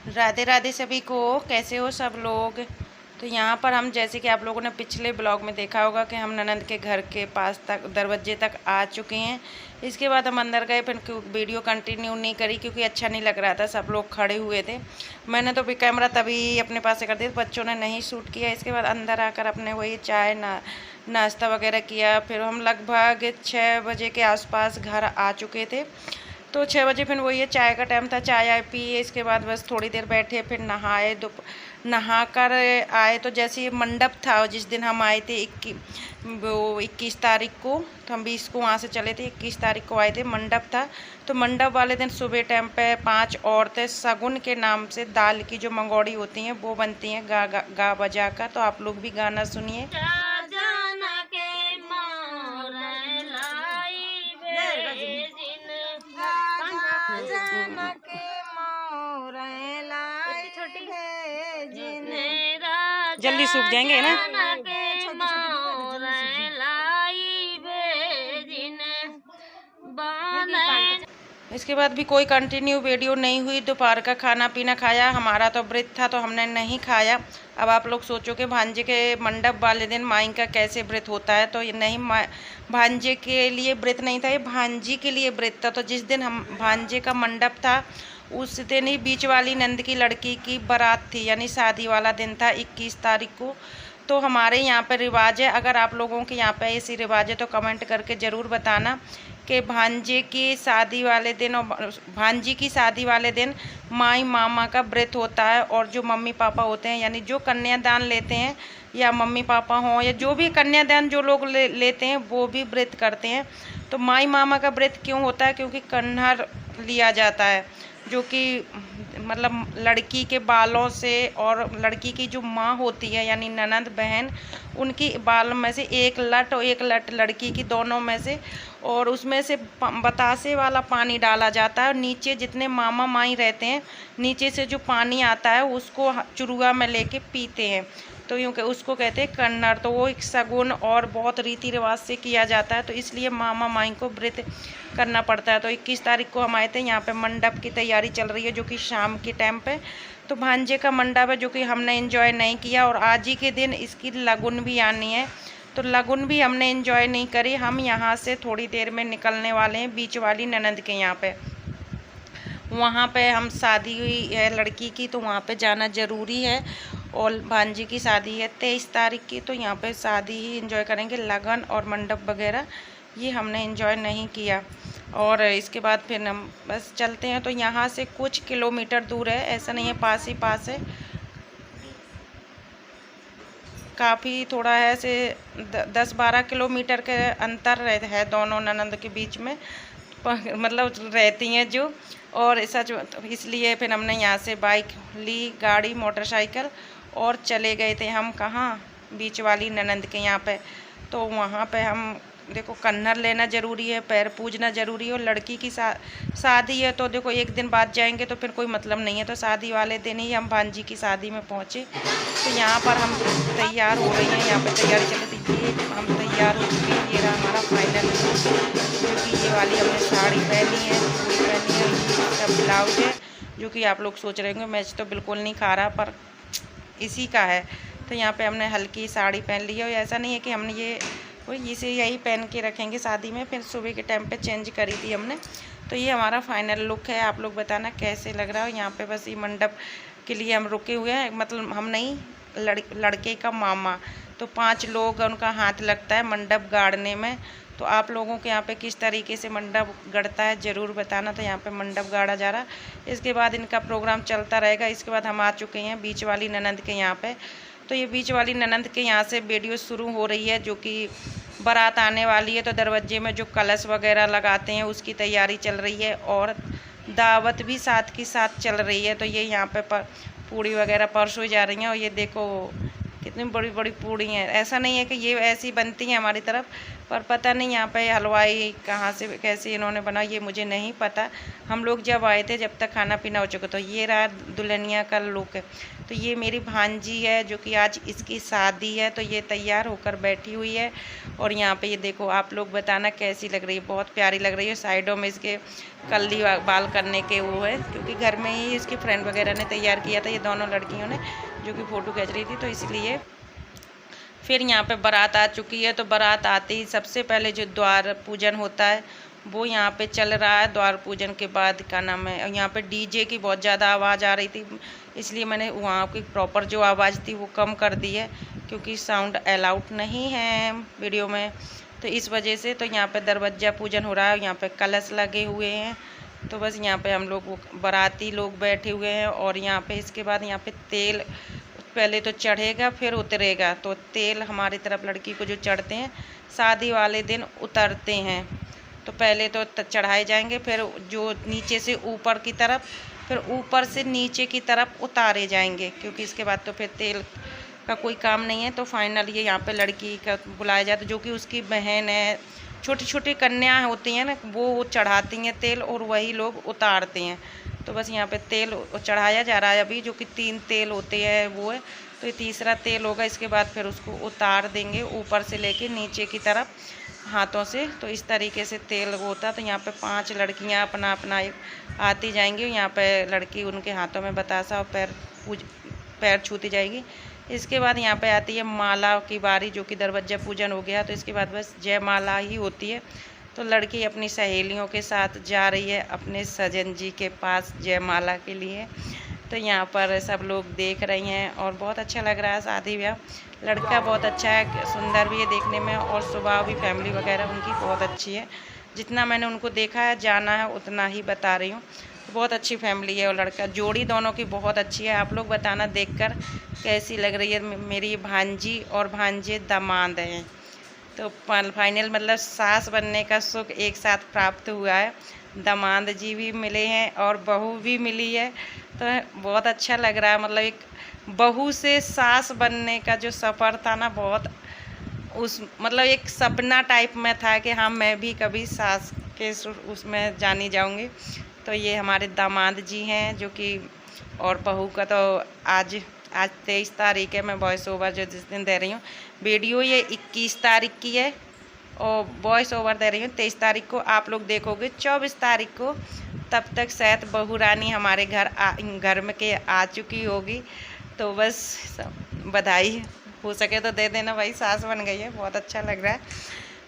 राधे राधे सभी को। कैसे हो सब लोग। तो यहाँ पर हम जैसे कि आप लोगों ने पिछले ब्लॉग में देखा होगा कि हम ननंद के घर के पास तक दरवाजे तक आ चुके हैं। इसके बाद हम अंदर गए, फिर वीडियो कंटिन्यू नहीं करी क्योंकि अच्छा नहीं लग रहा था, सब लोग खड़े हुए थे। मैंने तो भी कैमरा तभी अपने पास से कर दिया, बच्चों ने नहीं शूट किया। इसके बाद अंदर आकर अपने वही चाय नाश्ता वगैरह किया। फिर हम लगभग 6 बजे के आसपास घर आ चुके थे। तो 6 बजे फिर वही चाय का टाइम था, चाय आए पिए। इसके बाद बस थोड़ी देर बैठे, फिर नहाए, नहा कर आए। तो जैसे ये मंडप था जिस दिन हम आए थे 21 तारीख को, तो हम 20 को वहाँ से चले थे, 21 तारीख को आए थे। मंडप था, तो मंडप वाले दिन सुबह टाइम पे 5 औरतें शगुन के नाम से दाल की जो मंगौड़ी होती हैं वो बनती हैं गा बजा कर। तो आप लोग भी गाना सुनिए। जल्दी सूख जाएंगे ना। इसके बाद भी कोई कंटिन्यू वीडियो नहीं हुई। दोपहर का खाना पीना खाया, हमारा तो व्रत था तो हमने नहीं खाया। अब आप लोग सोचो कि भांजे के मंडप वाले दिन माई का कैसे व्रत होता है। तो ये नहीं, भांजे के लिए व्रत नहीं था, ये भांजी के लिए व्रत था। तो जिस दिन हम भांजे का मंडप था उस दिन ही बीच वाली नंद की लड़की की बारात थी, यानी शादी वाला दिन था 21 तारीख को। तो हमारे यहाँ पे रिवाज है, अगर आप लोगों के यहाँ पे ऐसी रिवाज है तो कमेंट करके ज़रूर बताना कि भांजे की शादी वाले दिन और भांजी की शादी वाले दिन माई मामा का व्रत होता है। और जो मम्मी पापा होते हैं, यानी जो कन्यादान लेते हैं या मम्मी पापा हों या जो भी कन्यादान जो लोग लेते हैं वो भी व्रत करते हैं। तो माई मामा का व्रत क्यों होता है? क्योंकि कन्हर लिया जाता है, जो कि मतलब लड़की के बालों से, और लड़की की जो माँ होती है यानी ननद बहन, उनकी बालों में से एक लट और एक लट लड़की की, दोनों में से, और उसमें से बतासे वाला पानी डाला जाता है। और नीचे जितने मामा माई रहते हैं, नीचे से जो पानी आता है उसको चुरुआ में लेके पीते हैं। तो यूँ कि उसको कहते हैं कन्नड़। तो वो एक शगुन और बहुत रीति रिवाज से किया जाता है, तो इसलिए मामा माई को व्रत करना पड़ता है। तो 21 तारीख को हम आए थे, यहाँ पे मंडप की तैयारी चल रही है जो कि शाम के टाइम पे। तो भांजे का मंडप है जो कि हमने एंजॉय नहीं किया, और आज ही के दिन इसकी लगुन भी आनी है, तो लगुन भी हमने एंजॉय नहीं करी। हम यहाँ से थोड़ी देर में निकलने वाले हैं बीच वाली ननद के यहाँ पे। वहाँ पे हम शादी हुई है लड़की की, तो वहाँ पे जाना ज़रूरी है। और भांजी की शादी है 23 तारीख की, तो यहाँ पे शादी ही एंजॉय करेंगे। लगन और मंडप वगैरह ये हमने एंजॉय नहीं किया। और इसके बाद फिर हम बस चलते हैं। तो यहाँ से कुछ किलोमीटर दूर है, ऐसा नहीं है पास ही पास है, काफ़ी थोड़ा है, ऐसे 10-12 किलोमीटर के अंतर है दोनों ननंद के बीच में, मतलब रहती हैं जो। और सच इसलिए फिर हमने यहाँ से बाइक ली, गाड़ी मोटरसाइकिल, और चले गए थे हम कहाँ, बीच वाली ननंद के यहाँ पे। तो वहाँ पे हम देखो कन्हर लेना ज़रूरी है, पैर पूजना ज़रूरी है। और लड़की की शादी है तो देखो एक दिन बाद जाएंगे तो फिर कोई मतलब नहीं है। तो शादी वाले दिन ही हम भांजी की शादी में पहुँचे। तो यहाँ पर हम तैयार हो रही हैं, यहाँ पे तैयारी चल रही थी। ये हम तैयार हो चुके हैं, ये रहा हमारा फाइनल क्योंकि ये वाली हमने साड़ी पहनी है, चूड़ी पहनी है, इसका ब्लाउज है, जो कि आप लोग सोच रहे होंगे मैच तो बिल्कुल नहीं खा रहा, पर इसी का है। तो यहाँ पे हमने हल्की साड़ी पहन ली है, और ऐसा नहीं है कि हमने ये इसे यही पहन के रखेंगे शादी में, फिर सुबह के टाइम पे चेंज करी थी हमने। तो ये हमारा फाइनल लुक है, आप लोग बताना कैसे लग रहा है। यहाँ पे बस ये मंडप के लिए हम रुके हुए हैं, मतलब हम नहीं, लड़के का मामा। तो 5 लोग उनका हाथ लगता है मंडप गाड़ने में। तो आप लोगों के यहाँ पे किस तरीके से मंडप गढ़ता है ज़रूर बताना। तो यहाँ पे मंडप गाड़ा जा रहा है, इसके बाद इनका प्रोग्राम चलता रहेगा। इसके बाद हम आ चुके हैं बीच वाली ननंद के यहाँ पे। तो ये बीच वाली ननंद के यहाँ से वीडियो शुरू हो रही है, जो कि बारात आने वाली है। तो दरवाजे में जो कलश वगैरह लगाते हैं उसकी तैयारी चल रही है, और दावत भी साथ के साथ चल रही है। तो ये यहाँ पे पूड़ी वगैरह परसों जा रही हैं। और ये देखो कितनी बड़ी बड़ी पूड़ी हैं, ऐसा नहीं है कि ये ऐसी बनती हैं हमारी तरफ, पर पता नहीं यहाँ पे हलवाई कहाँ से कैसे इन्होंने बना, ये मुझे नहीं पता। हम लोग जब आए थे जब तक खाना पीना हो चुका। तो ये रहा दुल्हनिया का लुक है। तो ये मेरी भांजी है जो कि आज इसकी शादी है, तो ये तैयार होकर बैठी हुई है। और यहाँ पे ये देखो, आप लोग बताना कैसी लग रही है। बहुत प्यारी लग रही है। साइडों में इसके कल्ली बाल करने के वो है, क्योंकि घर में ही इसकी फ्रेंड वगैरह ने तैयार किया था, ये दोनों लड़कियों ने, जो कि फ़ोटो खींच रही थी, तो इसलिए। फिर यहाँ पे बारात आ चुकी है। तो बारात आते ही सबसे पहले जो द्वार पूजन होता है वो यहाँ पे चल रहा है। द्वार पूजन के बाद क्या नाम है, यहाँ पे डीजे की बहुत ज़्यादा आवाज़ आ रही थी, इसलिए मैंने वहाँ की प्रॉपर जो आवाज़ थी वो कम कर दी है, क्योंकि साउंड अलाउड नहीं है वीडियो में, तो इस वजह से। तो यहाँ पे दरवाजा पूजन हो रहा है, यहाँ पे कलश लगे हुए हैं। तो बस यहाँ पे हम लोग बाराती लोग बैठे हुए हैं। और यहाँ पे इसके बाद यहाँ पे तेल पहले तो चढ़ेगा फिर उतरेगा। तो तेल हमारी तरफ लड़की को जो चढ़ते हैं शादी वाले दिन उतरते हैं। तो पहले तो चढ़ाए जाएंगे, फिर जो नीचे से ऊपर की तरफ, फिर ऊपर से नीचे की तरफ उतारे जाएंगे, क्योंकि इसके बाद तो फिर तेल का कोई काम नहीं है। तो फाइनल ये यहाँ पे लड़की का बुलाया जाता है, जो कि उसकी बहन है, छोटी छोटी कन्या होती हैं ना, वो चढ़ाती हैं तेल और वही लोग उतारते हैं। तो बस यहाँ पे तेल चढ़ाया जा रहा है अभी, जो कि 3 तेल होते हैं वो है। तो ये तीसरा तेल होगा, इसके बाद फिर उसको उतार देंगे ऊपर से लेके नीचे की तरफ हाथों से। तो इस तरीके से तेल होता है। तो यहाँ पे 5 लड़कियाँ अपना अपना आती जाएंगी। यहाँ पे लड़की उनके हाथों में बतासा और पैर छूती जाएगी। इसके बाद यहाँ पे आती है माला की बारी, जो कि दरवाजा पूजन हो गया। तो इसके बाद बस जयमाला ही होती है। तो लड़की अपनी सहेलियों के साथ जा रही है अपने सजन जी के पास जयमाला के लिए। तो यहाँ पर सब लोग देख रही हैं और बहुत अच्छा लग रहा है शादी ब्याह। लड़का बहुत अच्छा है, सुंदर भी है देखने में, और स्वभाव भी फैमिली वगैरह उनकी बहुत अच्छी है। जितना मैंने उनको देखा है, जाना है, उतना ही बता रही हूँ। तो बहुत अच्छी फैमिली है। और लड़का जोड़ी दोनों की बहुत अच्छी है। आप लोग बताना देखकर कैसी लग रही है। मेरी भांजी और भांजे दामाद हैं। तो फाइनल मतलब सास बनने का सुख एक साथ प्राप्त हुआ है। दामाद जी भी मिले हैं और बहू भी मिली है। तो बहुत अच्छा लग रहा है। मतलब एक बहू से सास बनने का जो सफ़र था ना, बहुत मतलब एक सपना टाइप में था कि हाँ मैं भी कभी सास के उसमें जानी जाऊंगी। तो ये हमारे दामाद जी हैं जो कि, और बहू का तो आज 23 तारीख है। मैं वॉइस ओवर जो जिस दिन दे रही हूँ, वीडियो ये 21 तारीख की है और वॉइस ओवर दे रही हूँ 23 तारीख को। आप लोग देखोगे 24 तारीख को। तब तक शायद बहू रानी हमारे घर में के आ चुकी होगी। तो बस बधाई हो सके तो दे देना भाई, सास बन गई है। बहुत अच्छा लग रहा है।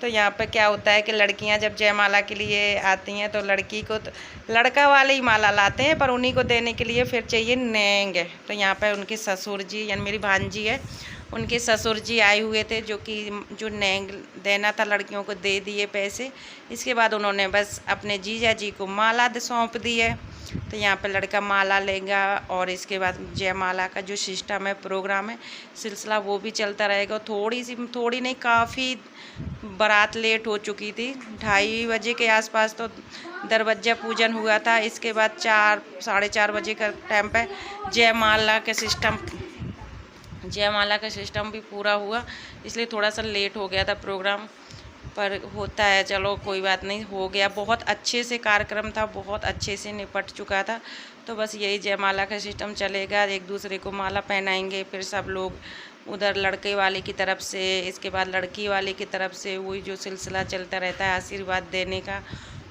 तो यहाँ पे क्या होता है कि लड़कियाँ जब जयमाला के लिए आती हैं तो लड़की को तो लड़का वाले ही माला लाते हैं, पर उन्हीं को देने के लिए फिर चाहिए नेंग। तो यहाँ पे उनके ससुर जी, यानी मेरी भांजी है, उनके ससुर जी आए हुए थे, जो नेंग देना था लड़कियों को दे दिए पैसे। इसके बाद उन्होंने बस अपने जीजा जी को माला सौंप दी है। तो यहाँ पे लड़का माला लेगा और इसके बाद जयमाला का जो सिस्टम है, प्रोग्राम है, सिलसिला, वो भी चलता रहेगा। थोड़ी नहीं, काफ़ी बारात लेट हो चुकी थी। 2:30 बजे के आसपास तो दरवाजा पूजन हुआ था। इसके बाद 4 साढ़े 4 बजे का टाइम पे जयमाला का सिस्टम भी पूरा हुआ, इसलिए थोड़ा सा लेट हो गया था प्रोग्राम, पर होता है, चलो कोई बात नहीं, हो गया। बहुत अच्छे से कार्यक्रम था, बहुत अच्छे से निपट चुका था। तो बस यही जयमाला का सिस्टम चलेगा, एक दूसरे को माला पहनाएंगे, फिर सब लोग उधर लड़के वाले की तरफ से, इसके बाद लड़की वाले की तरफ से वही जो सिलसिला चलता रहता है आशीर्वाद देने का,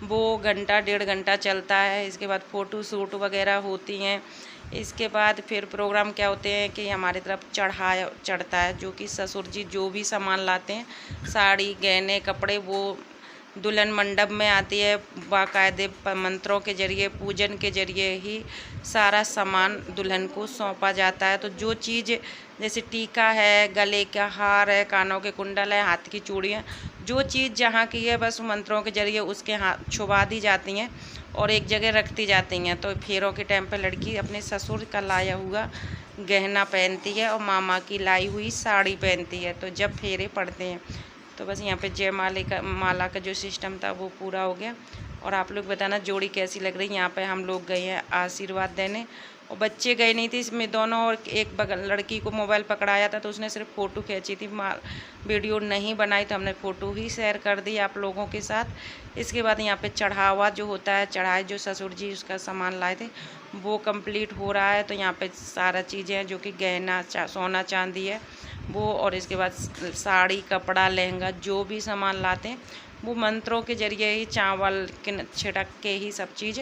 वो घंटा 1.5 घंटा चलता है। इसके बाद फ़ोटो शूट वगैरह होती हैं। इसके बाद फिर प्रोग्राम क्या होते हैं कि हमारी तरफ चढ़ता है, जो कि ससुर जी जो भी सामान लाते हैं, साड़ी, गहने, कपड़े, वो दुल्हन मंडप में आती है। बाकायदे मंत्रों के जरिए, पूजन के जरिए ही सारा सामान दुल्हन को सौंपा जाता है। तो जो चीज़ जैसे टीका है, गले का हार है, कानों के कुंडल है, हाथ की चूड़ियाँ, जो चीज़ जहाँ की है बस मंत्रों के जरिए उसके हाथ छुपा दी जाती हैं और एक जगह रखती जाती हैं। तो फेरों के टाइम पर लड़की अपने ससुर का लाया हुआ गहना पहनती है और मामा की लाई हुई साड़ी पहनती है। तो जब फेरे पड़ते हैं तो बस यहाँ पे माला का जो सिस्टम था वो पूरा हो गया। और आप लोग बताना जोड़ी कैसी लग रही है। यहाँ पे हम लोग गए हैं आशीर्वाद देने और बच्चे गए नहीं थे इसमें दोनों, और एक बगल लड़की को मोबाइल पकड़ाया था तो उसने सिर्फ फ़ोटो खींची थी, वीडियो नहीं बनाई, तो हमने फ़ोटो ही शेयर कर दी आप लोगों के साथ। इसके बाद यहाँ पे चढ़ावा जो होता है, चढ़ाई जो ससुर जी उसका सामान लाए थे वो कंप्लीट हो रहा है। तो यहाँ पे सारा चीज़ें हैं जो कि गहना सोना चांदी है वो, और इसके बाद साड़ी कपड़ा लहंगा जो भी सामान लाते हैं वो मंत्रों के जरिए ही चावल के छिड़क के ही सब चीज़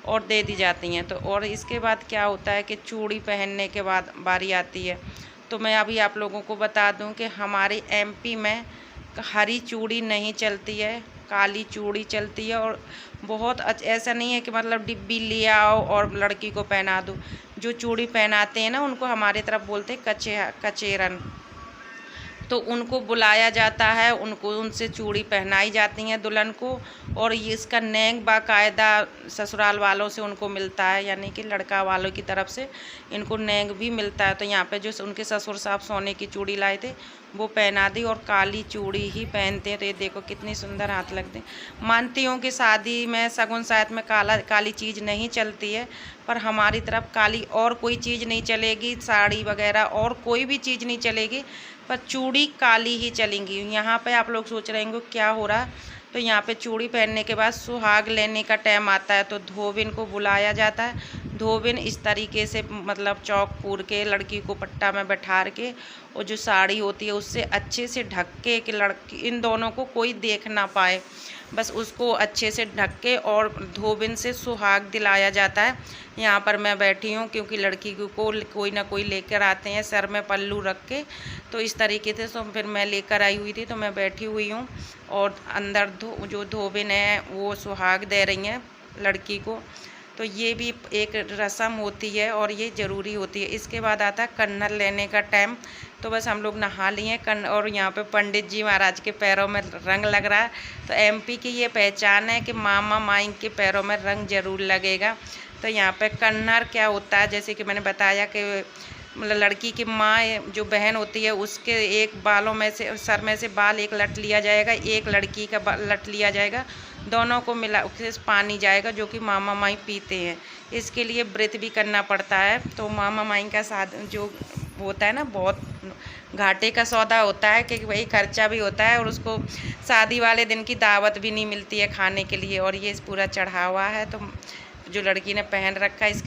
और दे दी जाती हैं। तो और इसके बाद क्या होता है कि चूड़ी पहनने के बाद बारी आती है। तो मैं अभी आप लोगों को बता दूं कि हमारे एमपी में हरी चूड़ी नहीं चलती है, काली चूड़ी चलती है। और बहुत ऐसा नहीं है कि मतलब डिब्बी ले आओ और लड़की को पहना दो। जो चूड़ी पहनाते हैं ना उनको हमारे तरफ बोलते हैं कचेरन। तो उनको बुलाया जाता है, उनको उनसे चूड़ी पहनाई जाती हैं दुल्हन को। और ये इसका नेंग बाकायदा ससुराल वालों से उनको मिलता है, यानी कि लड़का वालों की तरफ से इनको नेंग भी मिलता है। तो यहाँ पे जो उनके ससुर साहब सोने की चूड़ी लाए थे वो पहना दी, और काली चूड़ी ही पहनते हैं। तो ये देखो कितनी सुंदर हाथ लगते हैं। मानती हूँ कि शादी में सगुन साथ में काली चीज़ नहीं चलती है, पर हमारी तरफ काली और कोई चीज़ नहीं चलेगी, साड़ी वगैरह और कोई भी चीज़ नहीं चलेगी, पर चूड़ी काली ही चलेंगी। यहाँ पे आप लोग सोच रहे होंगे क्या हो रहा, तो यहाँ पे चूड़ी पहनने के बाद सुहाग लेने का टाइम आता है तो धोबिन को बुलाया जाता है। धोबिन इस तरीके से मतलब चौक पूर के लड़की को पट्टा में बैठार के और जो साड़ी होती है उससे अच्छे से ढक के कि लड़की इन दोनों को कोई देख ना पाए, बस उसको अच्छे से ढक के और धोबिन से सुहाग दिलाया जाता है। यहाँ पर मैं बैठी हूँ क्योंकि लड़की को कोई ना कोई लेकर आते हैं सर में पल्लू रख के, तो इस तरीके से तो फिर मैं लेकर आई हुई थी तो मैं बैठी हुई हूँ। और अंदर जो धोबिन है वो सुहाग दे रही हैं लड़की को। तो ये भी एक रस्म होती है और ये ज़रूरी होती है। इसके बाद आता है कन्नर लेने का टाइम। तो बस हम लोग नहा लिए और यहाँ पे पंडित जी महाराज के पैरों में रंग लग रहा है। तो एमपी की ये पहचान है कि मामा माई के पैरों में रंग ज़रूर लगेगा। तो यहाँ पे कन्नर क्या होता है, जैसे कि मैंने बताया कि मतलब लड़की की माँ जो बहन होती है उसके एक बालों में से सर में से बाल एक लट लिया जाएगा, एक लड़की का लट लिया जाएगा, दोनों को मिला के पानी जाएगा जो कि मामा माई पीते हैं। इसके लिए व्रत भी करना पड़ता है। तो मामा माई का साथ जो होता है ना बहुत घाटे का सौदा होता है कि भाई खर्चा भी होता है और उसको शादी वाले दिन की दावत भी नहीं मिलती है खाने के लिए। और ये पूरा चढ़ावा है तो जो लड़की ने पहन रखा है इसके